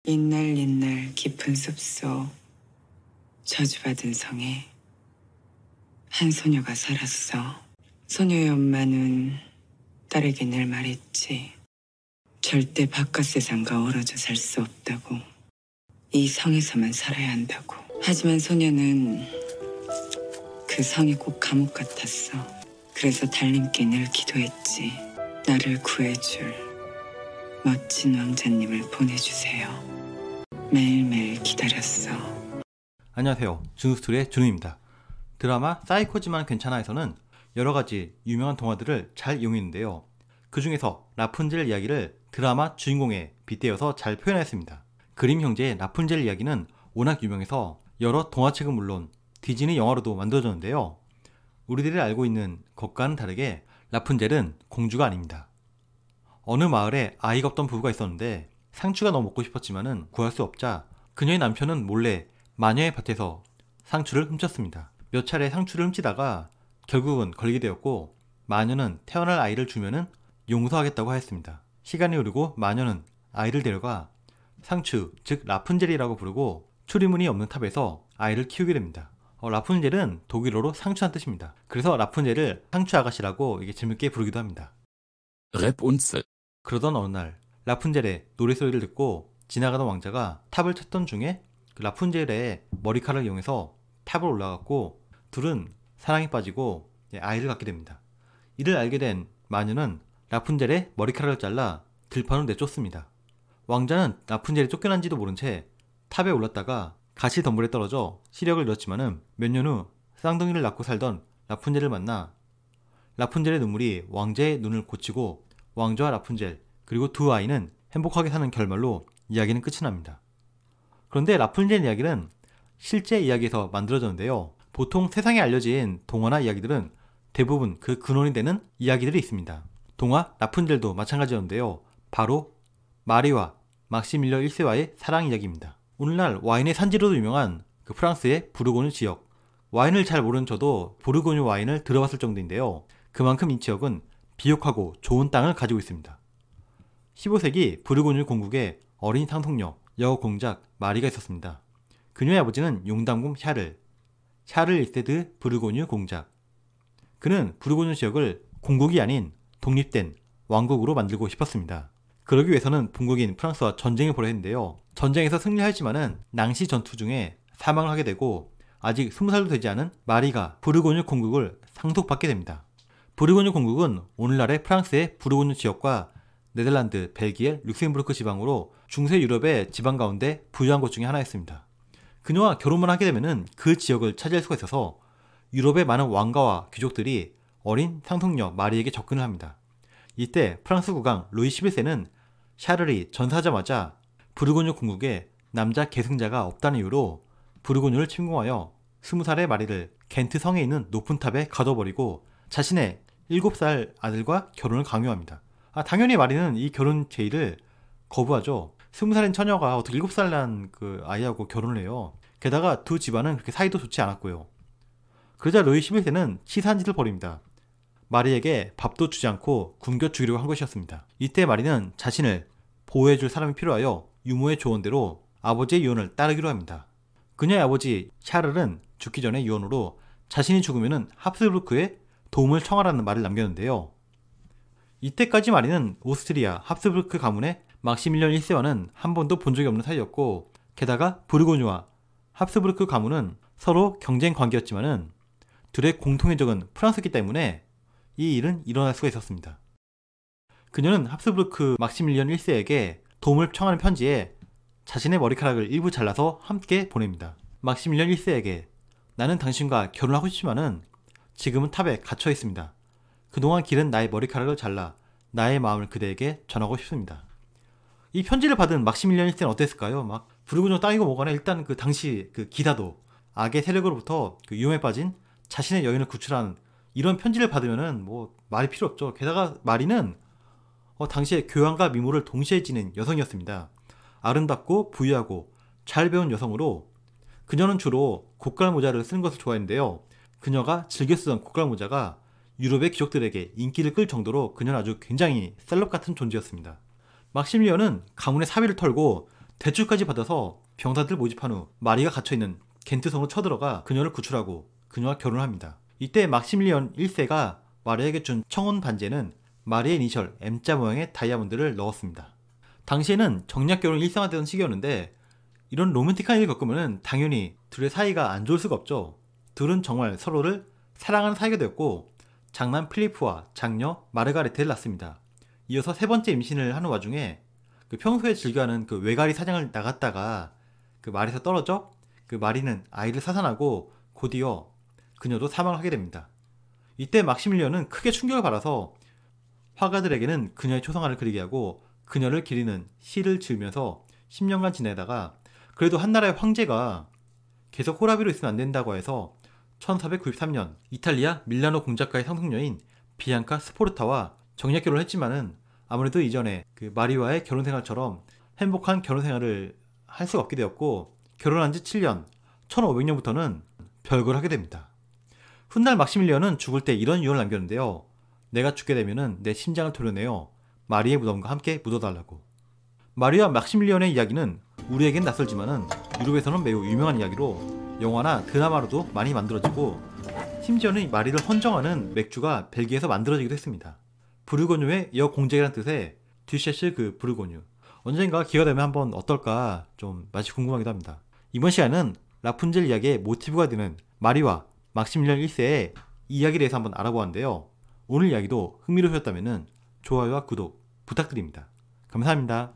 옛날 깊은 숲속 저주받은 성에 한 소녀가 살았어. 소녀의 엄마는 딸에게 늘 말했지. 절대 바깥 세상과 어우러져 살 수 없다고. 이 성에서만 살아야 한다고. 하지만 소녀는 그 성이 꼭 감옥 같았어. 그래서 달님께 늘 기도했지. 나를 구해줄 멋진 왕자님을 보내주세요. 매일매일 기다렸어. 안녕하세요. 준우스토리의 준우입니다. 드라마 사이코지만 괜찮아에서는 여러가지 유명한 동화들을 잘 이용했는데요. 그 중에서 라푼젤 이야기를 드라마 주인공에 빗대어서 잘 표현했습니다. 그림 형제의 라푼젤 이야기는 워낙 유명해서 여러 동화책은 물론 디즈니 영화로도 만들어졌는데요. 우리들이 알고 있는 것과는 다르게 라푼젤은 공주가 아닙니다. 어느 마을에 아이가 없던 부부가 있었는데 상추가 너무 먹고 싶었지만은 구할 수 없자 그녀의 남편은 몰래 마녀의 밭에서 상추를 훔쳤습니다. 몇 차례 상추를 훔치다가 결국은 걸리게 되었고, 마녀는 태어날 아이를 주면은 용서하겠다고 하였습니다. 시간이 흐르고 마녀는 아이를 데려가 상추, 즉 라푼젤이라고 부르고 출입문이 없는 탑에서 아이를 키우게 됩니다. 라푼젤은 독일어로 상추란 뜻입니다. 그래서 라푼젤을 상추 아가씨라고 이게 재밌게 부르기도 합니다. Rapunzel. 그러던 어느 날 라푼젤의 노래소리를 듣고 지나가던 왕자가 탑을 찾던 중에 그 라푼젤의 머리카락을 이용해서 탑을 올라갔고, 둘은 사랑에 빠지고 아이를 갖게 됩니다. 이를 알게 된 마녀는 라푼젤의 머리카락을 잘라 들판으로 내쫓습니다. 왕자는 라푼젤이 쫓겨난지도 모른 채 탑에 올랐다가 가시 덤불에 떨어져 시력을 잃었지만은 몇 년 후 쌍둥이를 낳고 살던 라푼젤을 만나 라푼젤의 눈물이 왕자의 눈을 고치고 왕자와 라푼젤 그리고 두 아이는 행복하게 사는 결말로 이야기는 끝이 납니다. 그런데 라푼젤 이야기는 실제 이야기에서 만들어졌는데요. 보통 세상에 알려진 동화나 이야기들은 대부분 그 근원이 되는 이야기들이 있습니다. 동화 라푼젤도 마찬가지였는데요. 바로 마리와 막시밀려 1세와의 사랑 이야기입니다. 오늘날 와인의 산지로도 유명한 그 프랑스의 부르고뉴 지역, 와인을 잘 모르는 저도 부르고뉴 와인을 들어봤을 정도인데요. 그만큼 이 지역은 비옥하고 좋은 땅을 가지고 있습니다. 15세기 부르고뉴 공국에 어린 상속녀 여공작 마리가 있었습니다. 그녀의 아버지는 용담공 샤를 1세 부르고뉴 공작. 그는 부르고뉴 지역을 공국이 아닌 독립된 왕국으로 만들고 싶었습니다. 그러기 위해서는 본국인 프랑스와 전쟁을 벌여야 했는데요. 전쟁에서 승리하였지만은 낭시 전투 중에 사망을 하게 되고, 아직 20살도 되지 않은 마리가 부르고뉴 공국을 상속받게 됩니다. 부르고뉴 공국은 오늘날의 프랑스의 부르고뉴 지역과 네덜란드, 벨기에, 룩셈부르크 지방으로 중세 유럽의 지방 가운데 부유한 곳 중에 하나였습니다. 그녀와 결혼만 하게 되면은 그 지역을 차지할 수가 있어서 유럽의 많은 왕가와 귀족들이 어린 상속녀 마리에게 접근을 합니다. 이때 프랑스 국왕 루이 11세는 샤를이 전사하자마자 부르고뉴 공국에 남자 계승자가 없다는 이유로 부르고뉴를 침공하여 20살의 마리를 겐트 성에 있는 높은 탑에 가둬버리고 자신의 7살 아들과 결혼을 강요합니다. 당연히 마리는 이 결혼 제의를 거부하죠. 20살인 처녀가 어떻게 7살 난 그 아이하고 결혼을 해요. 게다가 두 집안은 그렇게 사이도 좋지 않았고요. 그러자 루이 11세는 치사한 짓을 벌입니다. 마리에게 밥도 주지 않고 굶겨 죽이려고 한 것이었습니다. 이때 마리는 자신을 보호해줄 사람이 필요하여 유모의 조언대로 아버지의 유언을 따르기로 합니다. 그녀의 아버지 샤를은 죽기 전에 유언으로 자신이 죽으면 합스부르크에 도움을 청하라는 말을 남겼는데요. 이때까지 마리는 오스트리아 합스부르크 가문의 막시밀리언 1세와는 한 번도 본 적이 없는 사이였고, 게다가 부르고뉴와 합스부르크 가문은 서로 경쟁 관계였지만은 둘의 공통의 적은 프랑스였기 때문에 이 일은 일어날 수가 있었습니다. 그녀는 합스부르크 막시밀리언 1세에게 도움을 청하는 편지에 자신의 머리카락을 일부 잘라서 함께 보냅니다. 막시밀리언 1세에게 나는 당신과 결혼하고 싶지만은 지금은 탑에 갇혀 있습니다. 그동안 기른 나의 머리카락을 잘라 나의 마음을 그대에게 전하고 싶습니다. 이 편지를 받은 막시밀리언 1세는 어땠을까요? 막 부르고뉴 땅이고 뭐가나 일단 그 당시 그 기사도 악의 세력으로부터 그 위험에 빠진 자신의 여인을 구출한 이런 편지를 받으면은 뭐 말이 필요 없죠. 게다가 마리는 당시에 교양과 미모를 동시에 지닌 여성이었습니다. 아름답고 부유하고 잘 배운 여성으로 그녀는 주로 고깔 모자를 쓰는 것을 좋아했는데요. 그녀가 즐겨 쓰던 고깔 모자가 유럽의 귀족들에게 인기를 끌 정도로 그녀는 아주 굉장히 셀럽 같은 존재였습니다. 막시밀리언은 가문의 사비를 털고 대출까지 받아서 병사들 모집한 후 마리가 갇혀있는 겐트성으로 쳐들어가 그녀를 구출하고 그녀와 결혼을 합니다. 이때 막시밀리언 1세가 마리에게 준 청혼 반지에는 마리의 이니셜 M자 모양의 다이아몬드를 넣었습니다. 당시에는 정략 결혼이 일상화되던 시기였는데 이런 로맨틱한 일을 겪으면 당연히 둘의 사이가 안 좋을 수가 없죠. 둘은 정말 서로를 사랑하는 사이가 되었고 장남 필리프와 장녀 마르가레트를 낳습니다. 이어서 세 번째 임신을 하는 와중에 평소에 즐겨하는 외가리 사냥을 나갔다가 마리에서 떨어져 마리는 아이를 사산하고 곧이어 그녀도 사망을 하게 됩니다. 이때 막시밀리언은 크게 충격을 받아서 화가들에게는 그녀의 초상화를 그리게 하고 그녀를 기리는 시를 지으면서 10년간 지내다가 그래도 한나라의 황제가 계속 호라비로 있으면 안 된다고 해서 1493년 이탈리아 밀라노 공작가의 상속녀인 비앙카 스포르타와 정략 결혼을 했지만은 아무래도 이전에 마리와의 결혼 생활처럼 행복한 결혼 생활을 할 수가 없게 되었고 결혼한 지 7년, 1500년부터는 별거를 하게 됩니다. 훗날 막시밀리언은 죽을 때 이런 유언을 남겼는데요. 내가 죽게 되면은 내 심장을 도려내어 마리의 무덤과 함께 묻어달라고. 마리와 막시밀리언의 이야기는 우리에겐 낯설지만은 유럽에서는 매우 유명한 이야기로 영화나 드라마로도 많이 만들어지고 심지어는 마리를 헌정하는 맥주가 벨기에에서 만들어지기도 했습니다. 부르고뉴의 여공작이라는 뜻의 듀셰스 부르고뉴. 언젠가 기회가 되면 한번 어떨까 좀 맛이 궁금하기도 합니다. 이번 시간은 라푼젤 이야기의 모티브가 되는 마리와 막시밀리언 1세의 이야기에 대해서 한번 알아보았는데요. 오늘 이야기도 흥미로우셨다면 좋아요와 구독 부탁드립니다. 감사합니다.